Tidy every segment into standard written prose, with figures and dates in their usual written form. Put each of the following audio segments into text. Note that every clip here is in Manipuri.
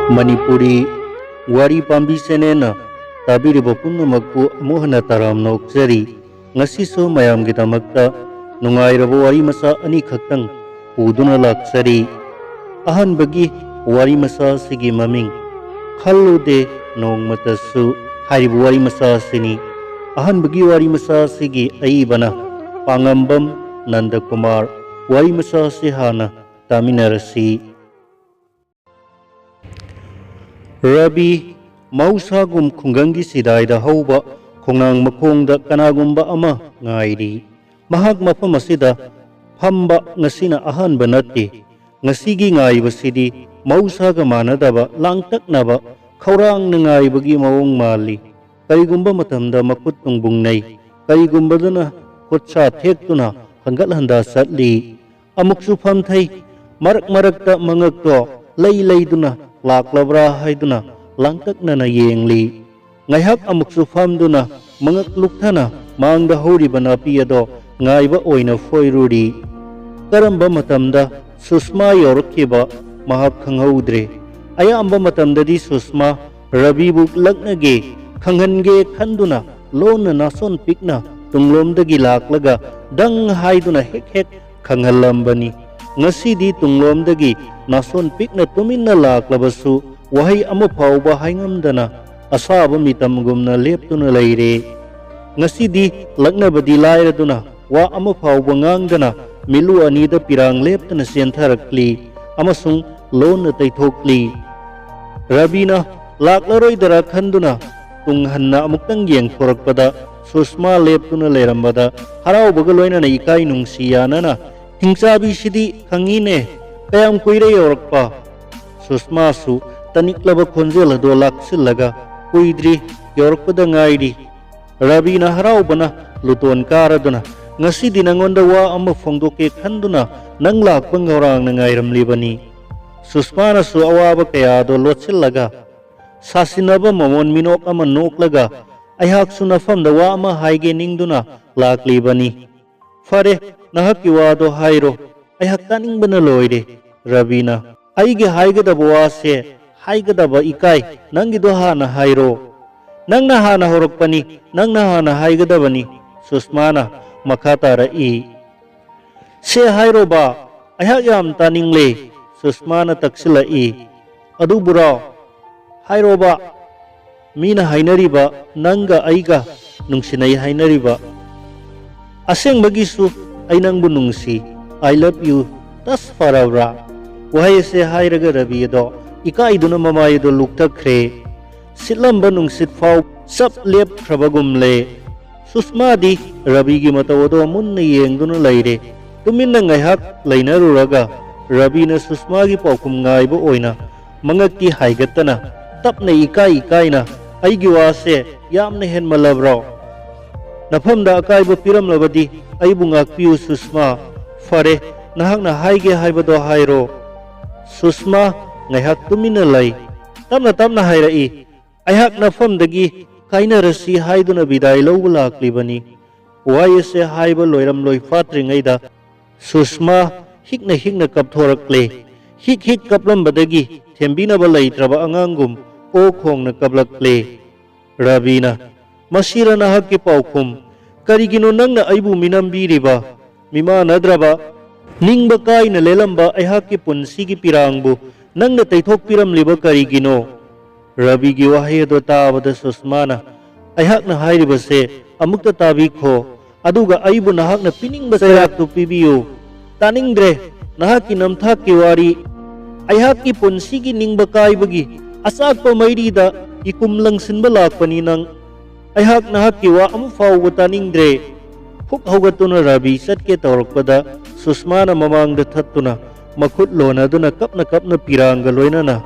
Manipuri Wari Pambi senena tabiriba punnamakpu amuhana taram nokjari ngasisu mayamgidamakta nungairaba warimacha ani khaktang puduna laksari. Ahanbagi warimacha sigi maming Khallude Nongmatasu haribu warimacha sini. Ahanbagi warimacha sigi aibana Pangambam Nandakumar warimacha sihana taminarasi. Rabi mhousagum khungangi sidaida hauba khongang makhongda kanagumba ama ngairi. Mahak mafam asida phamba ngasina ahanba natti. Ngasigi ngaibasidi mhousaga manadaba langtaknaba khaurang ngaibagi mawong mali. Karigumba matamda makut tungbungnay. Karigumbaduna khutsa thektuna hanggal handa satli. Amuksu phamthai marak-marakta mangakto lay-layduna laklabra haiduna langtakna yengli. Ngayhak amuksu famduna mangaklukthana mangda horiba napi ado ngaiba oina foiruri. Karamba matamda Susma yorkiba mahak khanghaudre. Ayamba matamdadi Susma Rabibu laknage khanghange khanduna lona nason pikna tunglomdagi laklaga dang haiduna hek khanghalambani. Ngasidi tunglomdagi nason pikna tuminna laklabasu wahai ama phauba haingamdana asaba mitamgumna leptuna leire. Ngasidi laknabadi lairaduna wa ama phauba ngangdana milu anida pirang leptana sentharakli amasung lona taithokli. Rabina laklaroidara khanduna tunghanna amuktang yengthorakpada Susma leptuna lerambada haraubaga loinana ikai nungsiyanana hingsabi sidi khangine kayam kuire yorakpa. Susma su taniklaba khonjel ado laksillaga kuidri yorakpada ngaidi. Rabina haraubana luton karaduna ngasidi nangonda wa ama phongdoke khanduna nang lakpa ngaurang ngairamlibani. Susma na su awaba kaya ado lotsillaga sasinaba mamon minok ama noklaga ayhak su nafamda wa ama haige ningduna laklibani. Fare nahaki wado hairo ayhak taningbana loire. Rabina aige haigadaba wase haigadaba ikai nangido hana hairo. Nangna hana horakpani nangna hana haigadabani. Susmana makatara i se hairo ba ayhak yam taningle. Susmana taksila i adubura hairo ba mina hainariba nanga aiga nungsinay hainariba aseng bagisu ay nangbu nungsi I love you tas farabra. Wahai se hairaga Rabi ado ika iduna mamay ado luktakre sitlamba nungsit faw sap lep krabagumle. Susma di Rabi gi matawado munna yengduna layre. Tuminna ngayhak laynaruraga Rabi na Susma gi paukum ngaybo oina mangaki haigatana tapna ikai na ay giwase yamna hen malabraw. Nafamda akaiba piramlabadi ay bungakpiu Susma. Fare nahak na haige haibado hairo. Susma ngayhak tumina lay tamna hairai ayhak nafamdagi kaina rasi haiduna biday lawla laklibani. Wayese haiba loiram loi fatringayda Susma hikna kapthorakle. Hik kaplambadagi thembinaba laytraba angangum o khongna kablakle. Rabina masira nahak ki paukhum karigino nangna aibu minambiriba mima nadraba ningba kaina lelamba ayhak ki punsigi pirangbu nangna taithok piramliba karigino. Rabi gi wahay ado tabada Susmana ayhak na hairibase amukta tabikho aduga aibu nahak na piningba sayaktu pibiyo. Taningdre nahak ki namthak ki wari ayhak ki punsigi ningba kaibagi asak pamairida ikumlang sinba lakpani nang ayhak nahak ki wa amu fawba taningdre. Phuk haugatuna Rabi satke tawrakpada Susmana mamangda thattuna makhut lonaduna kapna pirangga loinana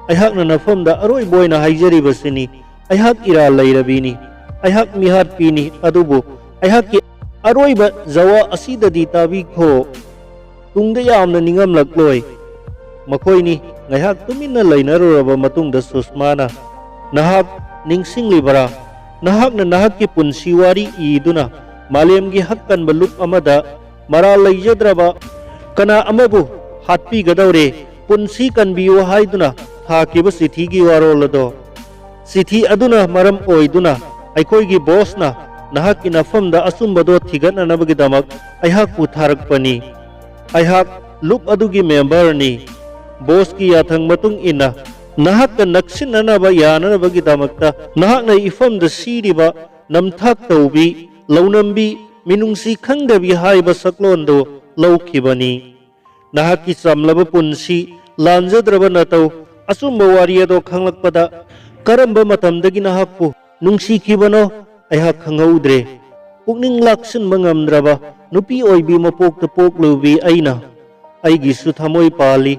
ayhak na nafamda aroy boy na haijaribasini ayhak ira layrabini ayhak mihat pini adubu ayhak ki aroy ba zawa asida di tabikho tungda yamna ningamlakloy. Makoyni ngayhak tuminna laynaruraba matungda Susmana nahak ningsinglibara nahak na nahak ki punsiwari iduna malemgi hakkan baluk amada maralay jadraba kana amabu hatpi gadawre punsi kan biyo haiduna थाकिब चिठी की वारोल अदो चिठी अदुना मरम ओइदुना अखोइगी बॉसना नहाकी नफमदा असुंबदो थिगननबगिदमक अहाकु थारकपनी अहाक लुप अदुगी मेंबरनी बॉस की याथंग मतुंग इना नहाक नक्सिननब याननबगिदमकता नहाकना इफमदा सीरिबा नमथाक तौबी लौनंबी मिनुंसी खंगदबी हाइबा सकलोंदो लौखिबनी नहाकी समलब पुंसी लांजद्रब नतौ असुंब वारियदो खंगलकपदा करंब मतमदगी नहाकपु नुंसीखिबनो अहाक खंगौद्रे पुकनिंग लाक्सिनबा ngamdraba nupi oibi mapokta poklubi aina aigisu thamoi pali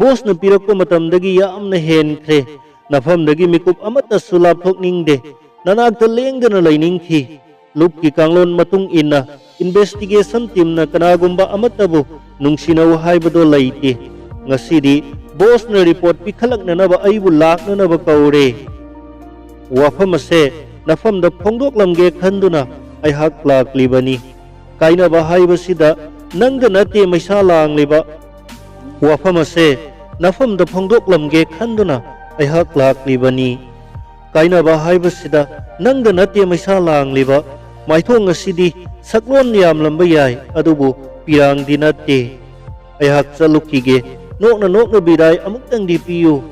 boss na pirakpa matamdagi yamna henkhre nafamdagi mikup amata sulap thokningde nanakta lengdana lainingthi lupki kanglon matung inna investigation team na kanagumba amatabu nungsinau haibado laite ngasidi boss na report pikhalaknanaba aibu laknanaba kaure wafam ase nafamda phongdoklamge khanduna aihak laklibani kainaba haibasida nangda nate maisa langliba wafam ase nafamda phongdoklamge khanduna aihak laklibani kainaba haibasida nangda nate maisa langliba maithong asidi saklon yamlamba yai adubu pirang dinate aihak chalukige nokna birai amuktang di piyu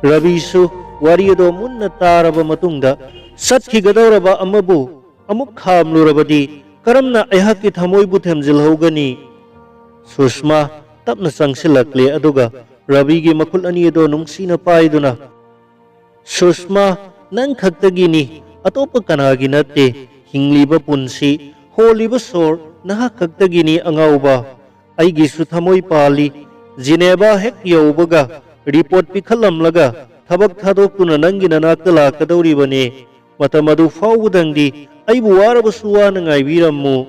rabisu warido munna taraba matungda satkhigadauraba amabu amuk khamlurabadi karamna aihakki thamoibu themjilhogani sushma tapna sangsilakle aduga rabigi makul ani do nungsina paiduna sushma nang khaktagini atopa kanagi natte hingliba punsi holiba sor naha khaktagini angauba aigi su thamoi pali jineba hek yaubaga report pikhalamlaga thabak thadokuna nangi nanakta lakadauribane matamadu faudangdi aibu warabasu wana ngaibirammu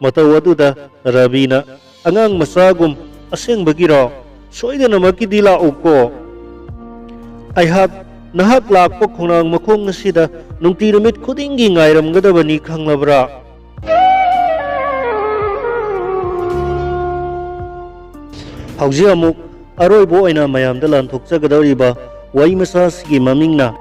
matawaduda rabina angang masagum asengbagiro soidana makidi lauko aihak nahak lakpa khonang makhong asida nungtirumit khudingi ngairamgadabani khanglabra hauji amuk aroibo aina mayamda lanthokchagadoriba warimacha sigi mamingna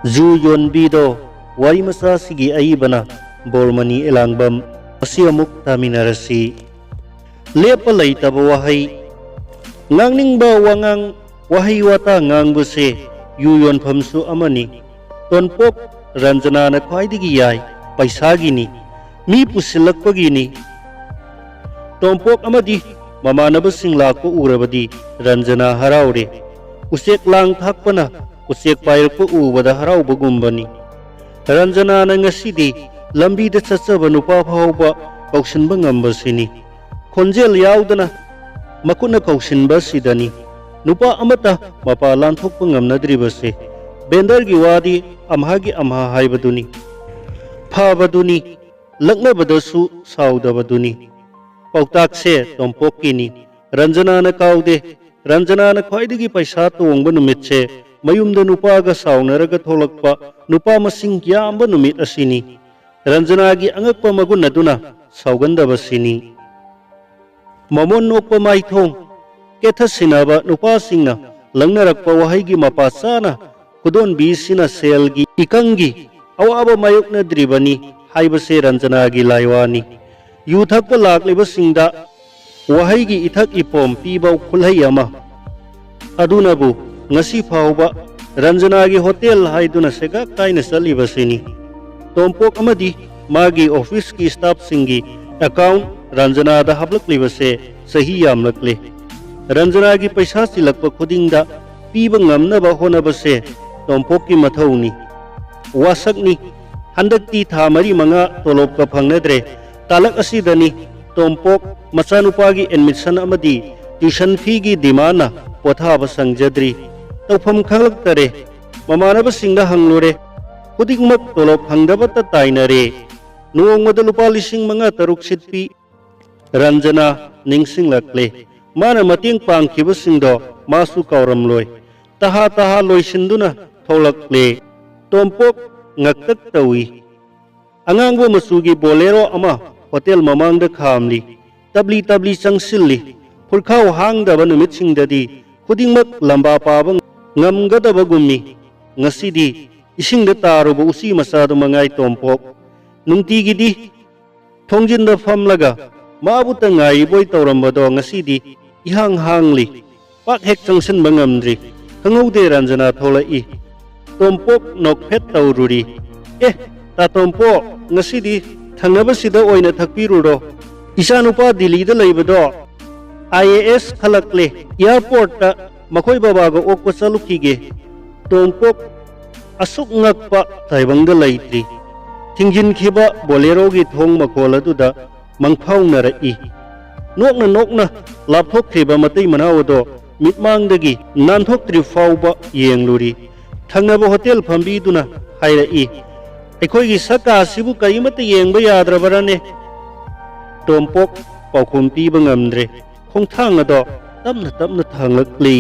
ju yonbido warimacha sigi aibana bormani elangbam asi amuk taminarasi lepa laitaba wahai ngangningba wangang wahai wata ngangbuse yu yonphamsu amani tonpok ranjana na khwaidigi yai paisagini mi pusilakpagini tonpok amadi mamanabasing lakpo urabadi ranjana haraure usek lang thakpana usek pairpo ubada haraubagumbani ranjana na ngasidi lambida chatsaba nupa phauba kausinba ngambasini khonjel yaudana makuna kausinba sidani nupa amata mapa lanthokpa ngamnadribase bendargi wadi amhagi amha haibaduni phabaduni laknabadasu saudabaduni pautakse tompokini ranjana na kaude ranjana na khwaidigi paisa tongba numitse mayumda nupaga saunaraga tholakpa nupa masing yamba numit asini ranjana gi angakpa magun aduna saugandabasini mamon nokpa maithong kethasinaba nupa singna langnarakpa wahaigi mapasana khudon bisina selgi ikangi awaba mayukna dribani haibase ranjana gi laiwani yu thakpa lakliba singda wahaigi ithak ipom piba khulhai ama adunabu ngasi phauba ranjana gi hotel haiduna sega kaina salibasini tompok amadi magi office ki staff singi account ranjana da hablaklibase sahi yamlakle ranjana gi paisa silakpa khudingda piba ngamnaba honabase tompok ki mathauni wasakni handakti tha mari manga tolop ka phangnadre talak asidani tompok machanupagi admission amadi tuition fee gi dimana pothaba sangjadri tawpham khanglaktare mamanaba singda hanglore khudikmak tolop hangdabata tainare nuongmada lupa lising manga taruk sitpi ranjana ningsinglakle mana mating pangkhiba singdo masu kauramloi taha loisinduna tholakle tompok ngaktak tawi angangbo masugi bolero ama hotel mamangda khamli tabli changsilli phulkhau hangdaba numit singdadi khudingmak lamba paba ngamgadabagumni ngasidi isingda taruba usi masadu mangai tompok nungtigidi thongjinda famlaga mabuta ngai boy tawrambado ngasidi ihang hangli pak hek changsan bangamdri khangaude ranjana tholai tompok nokphet tawruri ta tompok ngasidi thangnabasida oina thakpiruro isanupa Delhi da leibado IAS khalakle airport ta makhoi babaga okpa chalukige tompok asuk ngakpa taibangda leitri tingjin khiba bolero gi thong makhol aduda mangphaunarai nokna lapthokriba matai manawdo mitmangdagi nanthoktri fauba yengluri thangnaba hotel phambiduna hairai ꯑꯩꯈꯣꯏꯒꯤ ꯁꯛꯀꯥ ꯑꯁꯤꯕꯨ ꯀꯔꯤꯃꯠꯇ ꯌꯦꯡꯕ ꯌꯥꯗ꯭ꯔꯕꯔꯅꯦ ꯇꯣꯝꯄꯣꯛ ꯄꯥꯎꯈꯨꯝ ꯄꯤꯕ ꯉꯝꯗ꯭ꯔꯦ ꯈꯣꯡꯊꯥꯡ ꯑꯗꯣ ꯇꯞꯅ ꯊꯥꯡꯂꯛꯂꯤ